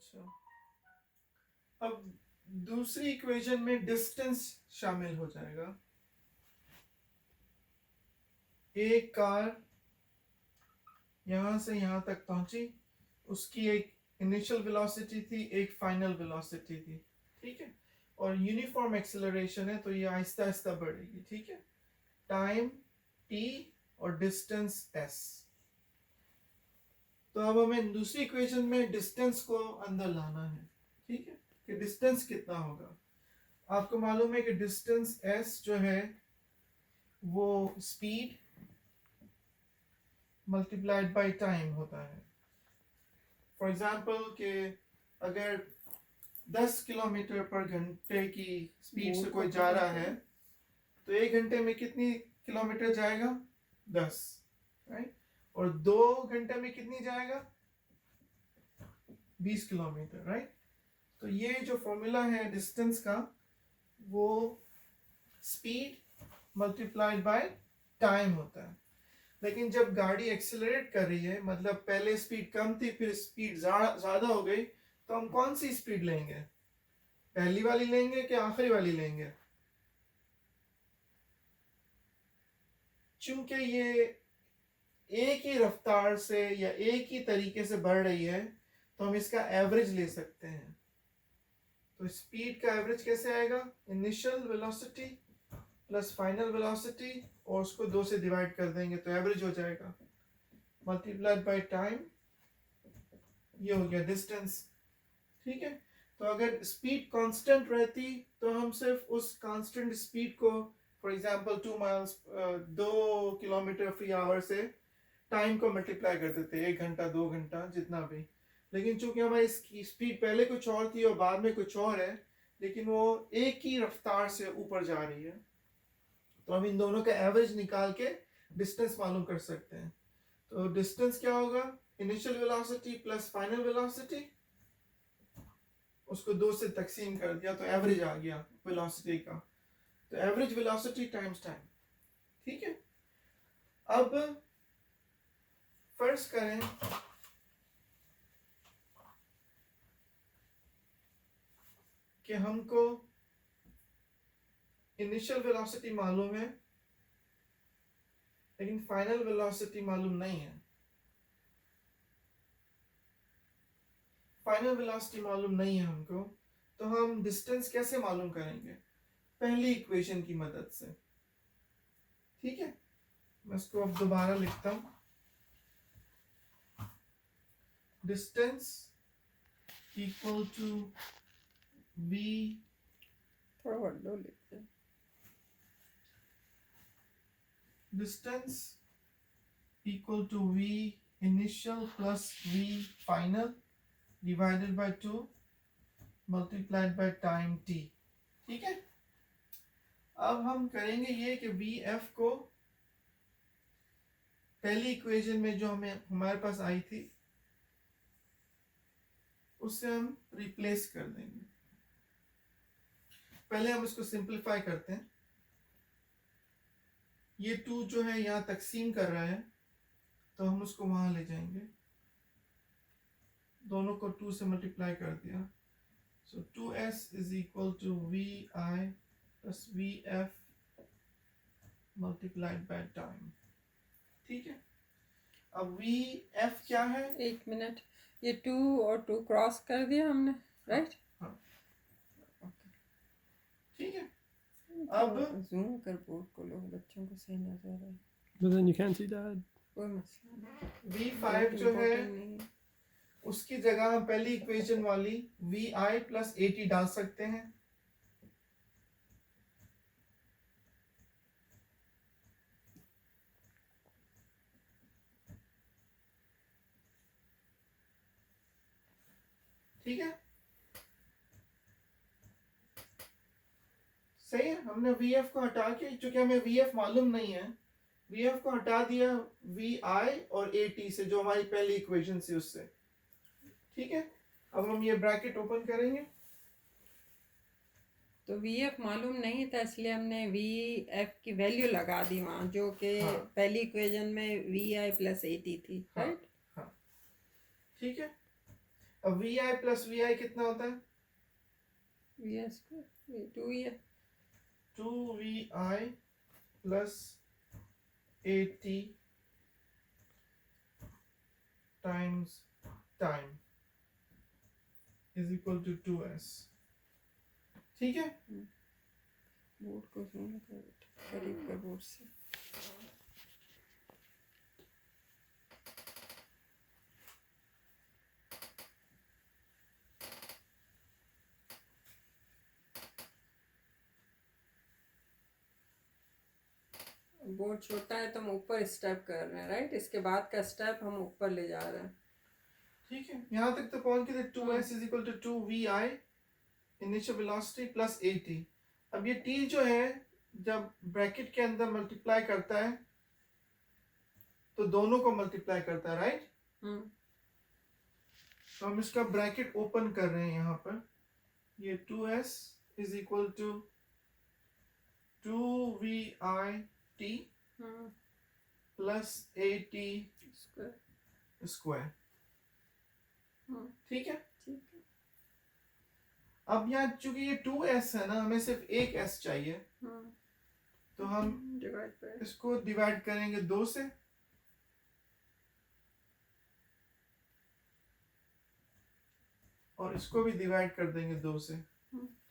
अच्छा, अब दूसरी इक्वेशन में डिस्टेंस शामिल हो जाएगा। एक कार यहां से यहां तक पहुंची, उसकी एक इनिशियल वेलोसिटी थी, एक फाइनल वेलोसिटी थी, ठीक है, और यूनिफॉर्म एक्सेलरेशन है, तो ये आहिस्ता आहिस्ता बढ़ेगी, ठीक है। टाइम t और डिस्टेंस s। तो अब हमें दूसरी इक्वेशन में डिस्टेंस को अंदर लाना है, ठीक है, कि डिस्टेंस कितना होगा। आपको मालूम है कि डिस्टेंस s जो है वो स्पीड मल्टीप्लाइड बाय टाइम होता है। फॉर एग्जांपल कि अगर 10 किलोमीटर पर घंटे की स्पीड से कोई जा रहा है, तो 1 घंटे में कितनी किलोमीटर जाएगा? 10, राइट। और 2 घंटे में कितनी जाएगा? 20 किलोमीटर, राइट। तो ये जो फॉर्मूला है डिस्टेंस का, वो स्पीड मल्टीप्लाइड बाय टाइम होता है। लेकिन जब गाड़ी एक्सेलरेट कर रही है, मतलब पहले स्पीड कम थी फिर स्पीड ज्यादा हो गई, तो हम कौन सी स्पीड लेंगे? पहली वाली लेंगे कि आखिरी वाली लेंगे? चूंकि ये एक ही रफ्तार से या एक ही तरीके से बढ़ रही है, तो हम इसका एवरेज ले सकते हैं। तो स्पीड का एवरेज कैसे आएगा? Initial velocity plus final velocity, और उसको 2 से डिवाइड कर देंगे तो एवरेज हो जाएगा, मल्टीप्लाइड बाय टाइम, ये हो गया डिस्टेंस, ठीक है। तो अगर स्पीड कांस्टेंट रहती तो हम सिर्फ उस कांस्टेंट स्पीड को, for example 2 miles 2 kilometre per hour से टाइम को मल्टीप्लाई कर देते, 1 घंटा 2 घंटा जितना भी। लेकिन चूंकि हमारी स्पीड पहले कुछ और थी और बाद में कुछ और है, लेकिन वो एक ही रफ्तार से ऊपर जा रही है, तो हम इन दोनों का एवरेज निकाल के डिस्टेंस मालूम कर सकते हैं। तो डिस्टेंस क्या होगा? Initial velocity plus final velocity, उसको 2 से तकसीम कर दिया तो एवरेज आ गया वेलोसिटी का। तो एवरेज वेलोसिटी टाइम्स टाइम, ठीक है। अब फर्ज करें कि हमको इनिशियल वेलोसिटी मालूम है लेकिन फाइनल वेलोसिटी मालूम नहीं है। फाइनल वेलोसिटी मालूम नहीं है हमको, तो हम डिस्टेंस कैसे मालूम करेंगे? पहली इक्वेशन की मदद से, ठीक है। मैं इसको अब दोबारा लिखता हूं। डिस्टेंस इक्वल टू v, थोड़ा बड़ा लिखते हैं। Distance equal to v initial plus v final divided by 2 multiplied by time t, ठीक है। अब हम करेंगे ये कि vf को पहली इक्वेशन में जो हमारे पास आई थी उससे हम रिप्लेस कर देंगे। पहले हम इसको सिंपलीफाई करते हैं। ये 2 जो है यहाँ तकसीम कर रहा है, तो हम उसको वहां ले जाएंगे, दोनों को 2 से मल्टीप्लाई कर दिया। So 2s is equal to vi plus vf multiplied by time, ठीक है। अब vf क्या है? एक मिनट, ये 2 और 2 क्रॉस कर दिया हमने, राइट? हाँ, ठीक है। अब जूम कर बोर्ड को, लोग बच्चों को सही नजर आए। But then you can't see that. कोई मसला नहीं, v5 जो है important नहीं है। उसकी जगह हम पहली इक्वेशन वाली vi प्लस 80 डाल सकते हैं, ठीक है। सही है, हमने vf को हटा के, चूंकि हमें vf मालूम नहीं है, vf को हटा दिया vi और 80 से, जो हमारी पहली इक्वेशन थी उससे, ठीक है। अब हम ये ब्रैकेट ओपन करेंगे। तो vf मालूम नहीं था, इसलिए हमने vf की वैल्यू लगा दी वहाँ, जो कि हाँ। पहली इक्वेशन में vi प्लस 80 थी, हाँ, राइट? हाँ, ठीक है। अब वी आई प्लस वी आई कितना होता है? वी आई स्क्वायर, ये 2 ही है। 2vi plus at times time is equal to 2s. ठीक है? बोर्ड को zoom कर, करीब कर बोर्ड से। बोर्ड छोटा है तो हम ऊपर स्टेप कर रहे हैं, राइट? इसके बाद का स्टेप हम ऊपर ले जा रहे हैं। ठीक है, यहाँ तक तो पहुंच के 2s is equal to 2vi initial velocity plus at. अब ये t जो है जब ब्रैकेट के अंदर मल्टीप्लाई करता है तो दोनों को मल्टीप्लाई करता है, राइट? तो हम इसका ब्रैकेट ओपन कर रहे हैं यहाँ पर। ये 2s is equal to 2vi t plus at square. ठीक है? ठीक है। अब यहाँ चूंकि ये 2s है ना, हमें सिर्फ एक s चाहिए, तो हम डिवाइड पे इसको डिवाइड करेंगे 2 से, और इसको भी डिवाइड कर देंगे 2 से।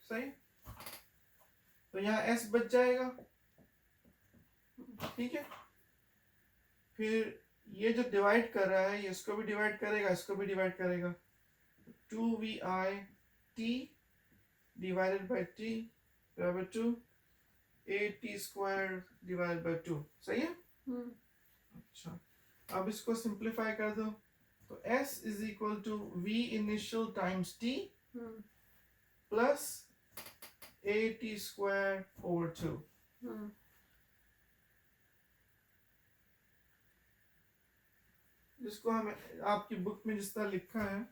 सही? तो यहाँ s बच जाएगा। ठीक है, फिर ये जो डिवाइड कर रहा है ये इसको भी डिवाइड करेगा, इसको भी डिवाइड करेगा। 2vi t divided by t बराबर 2 at स्क्वायर डिवाइड बाय 2। सही है? अच्छा, अब इसको सिंप्लीफाई कर दो तो s is equal to v initial times t plus at square over 2। जिसको हम आपकी बुक में जिस तरह लिखा है,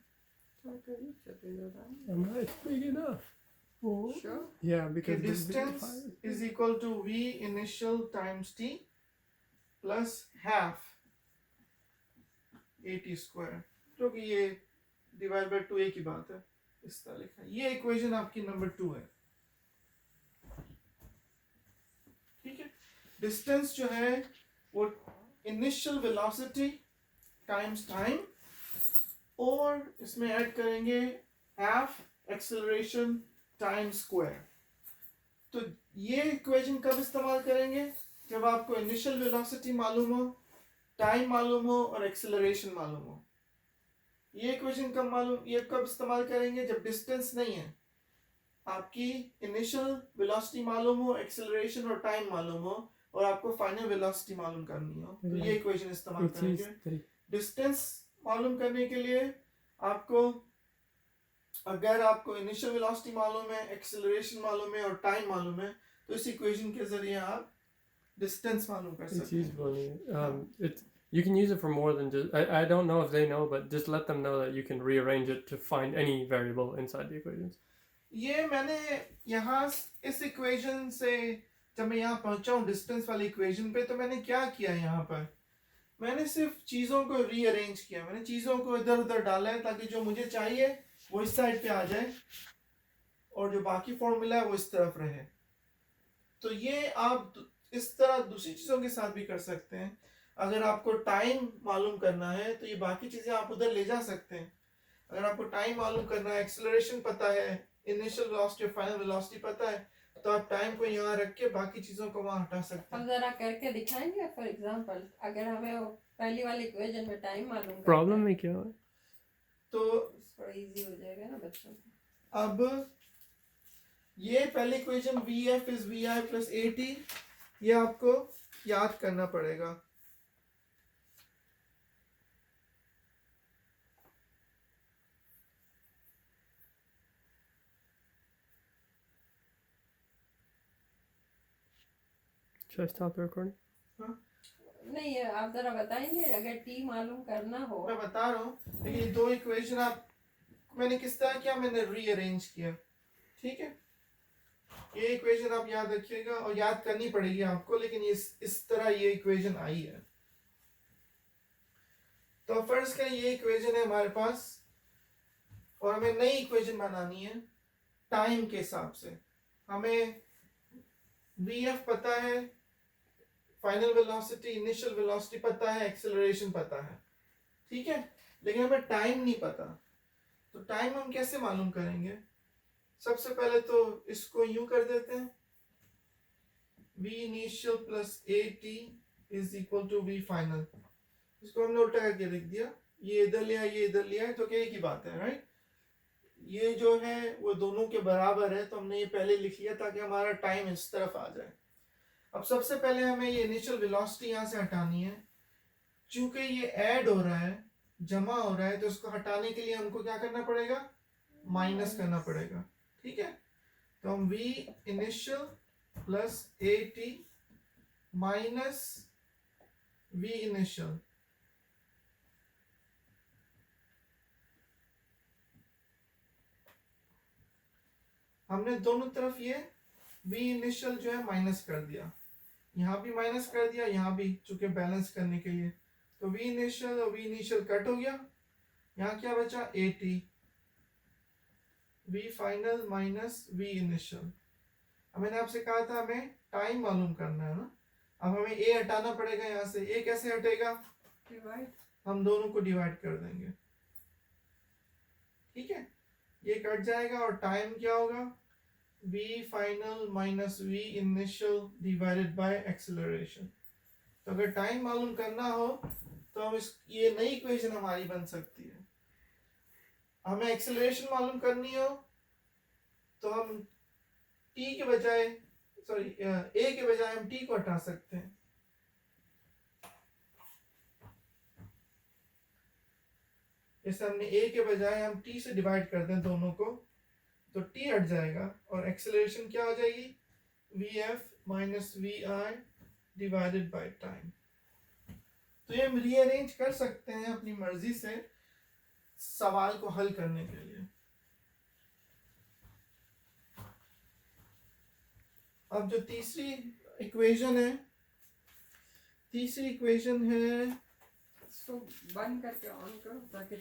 Am I big enough? Oh. Sure. Yeah, कि because distance is equal to v initial times t plus half at square, जो कि ये डिवाइड बाय 2 एक ही बात है। इस तरह लिखा है। ये इक्वेशन आपकी नंबर 2 है। ठीक है, डिस्टेंस जो है वो इनिशियल वेलोसिटी टाइम्स टाइम, और इसमें ऐड करेंगे हाफ एक्सेलरेशन टाइम स्क्वायर। तो ये इक्वेशन कब इस्तेमाल करेंगे? जब आपको इनिशियल वेलोसिटी मालूम हो, टाइम मालूम हो और एक्सेलरेशन मालूम हो। ये इक्वेशन ये कब इस्तेमाल करेंगे? जब डिस्टेंस नहीं है, आपकी इनिशियल वेलोसिटी मालूम हो, एक्सेलरेशन और टाइम मालूम हो, और आपको फाइनल वेलोसिटी मालूम करनी हो, तो ये इक्वेशन इस्तेमाल करेंगे। डिस्टेंस मालूम करने के लिए आपको, अगर आपको इनिशियल वेलोसिटी मालूम है, एक्सेलरेशन मालूम है और टाइम मालूम है, तो इस इक्वेशन के जरिए आप डिस्टेंस मालूम कर It's सकते हैं। useful. You can use it for more than just. I don't know if they know, but just let them know that you can rearrange it to find any variable inside the equations. ये मैंने यहाँ इस equation से, जब मैं यहाँ पहुंचा हूँ डिस्टेंस वाली इक्वेशन पे, तो मैंने क्या किया यहाँ पर, मैंने सिर्फ चीज़ों को रीअरेंज किया। मैंने चीज़ों को इधर उधर डाला है ताकि जो मुझे चाहिए वो इस साइड पे आ जाए और जो बाकी फॉर्मूला है वो इस तरफ रहे। तो ये आप इस तरह दूसरी चीज़ों के साथ भी कर सकते हैं। अगर आपको टाइम मालूम करना है तो ये बाकी चीज़ें आप उधर ले जा सकते हैं। अगर आपको टाइम मालूम करना है, एक्सेलरेशन पता है, इनिशियल वेलोसिटी और फाइनल वेलोसिटी पता है, तो आप टाइम को यहाँ रख के बाकी चीज़ों को वहाँ हटा सकते हैं। हम जरा करके दिखाएंगे। फॉर एग्जांपल, अगर हमें वो पहली वाली इक्वेशन में टाइम मालूम Problem में क्या है? तो थोड़ा इजी हो जाएगा ना बच्चों को। अब ये पहली equation vf is vi plus at, ये आपको याद करना पड़ेगा। Should I stop the recording? नहीं, आप जरा बताएंगे अगर टी मालूम करना हो। मैं बता रहा हूँ, लेकिन ये दो इक्वेशन आप, मैंने किस तरह किया, मैंने रीअरेंज किया। ठीक है, ये इक्वेशन आप याद रखिएगा और याद करनी पड़ेगी आपको, लेकिन इस तरह ये इक्वेशन आई है। तो फर्स्ट का ये इक्वेशन है हमारे पास और हमें नई इक्वेशन बनानी है टाइम के हिसाब से। हमें vf पता है, फाइनल वेलोसिटी, इनिशियल वेलोसिटी पता है, एक्सेलरेशन पता है, ठीक है, लेकिन हमें टाइम नहीं पता। तो टाइम हम कैसे मालूम करेंगे? सबसे पहले तो इसको यूं कर देते हैं, v initial plus at is equal to v final. इसको हमने उल्टा करके लिख दिया, ये इधर लिया, ये इधर लिया है, तो क्या एक ही बात है, राइट। ये जो है वो दोनों के बराबर है, तो हमने ये पहले लिख लिया ताकि हमारा टाइम इस तरफ आ जाए। अब सबसे पहले हमें ये इनिशियल वेलोसिटी यहाँ से हटानी है। चूंकि ये ऐड हो रहा है, जमा हो रहा है, तो इसको हटाने के लिए हमको क्या करना पड़ेगा? माइनस करना पड़ेगा, ठीक है। तो हम v initial plus at minus v initial, हमने दोनों तरफ ये v इनिशियल जो है माइनस कर दिया, यहाँ भी माइनस कर दिया, यहाँ भी, चूंकि बैलेंस करने के लिए। तो v इनिशियल और v इनिशियल कट हो गया, यहाँ क्या बचा? at, v final minus v initial. अब मैंने आपसे कहा था हमें टाइम मालूम करना है ना। अब हमें a हटाना पड़ेगा यहाँ से। a कैसे हटेगा? डिवाइड, हम दोनों को डिवाइड कर देंगे, ठीक है, ये कट जाएगा और टाइम क्या होगा? v final minus v initial divided by acceleration. तो अगर टाइम मालूम करना हो तो हम ये नई इक्वेशन हमारी बन सकती है। हमें एक्सेलरेशन मालूम करनी हो तो हम t के बजाय, सॉरी a के बजाय हम t को हटा सकते हैं। जैसे हमने a के बजाय हम t से डिवाइड कर दें दोनों को, तो t हट जाएगा और एक्सेलरेशन क्या हो जाएगी? vf minus vi divided by time. तो ये हम रीअरेंज कर सकते हैं अपनी मर्जी से सवाल को हल करने के लिए। अब जो तीसरी इक्वेशन है, तीसरी इक्वेशन है, इसको बंद करके ऑन करो ताकि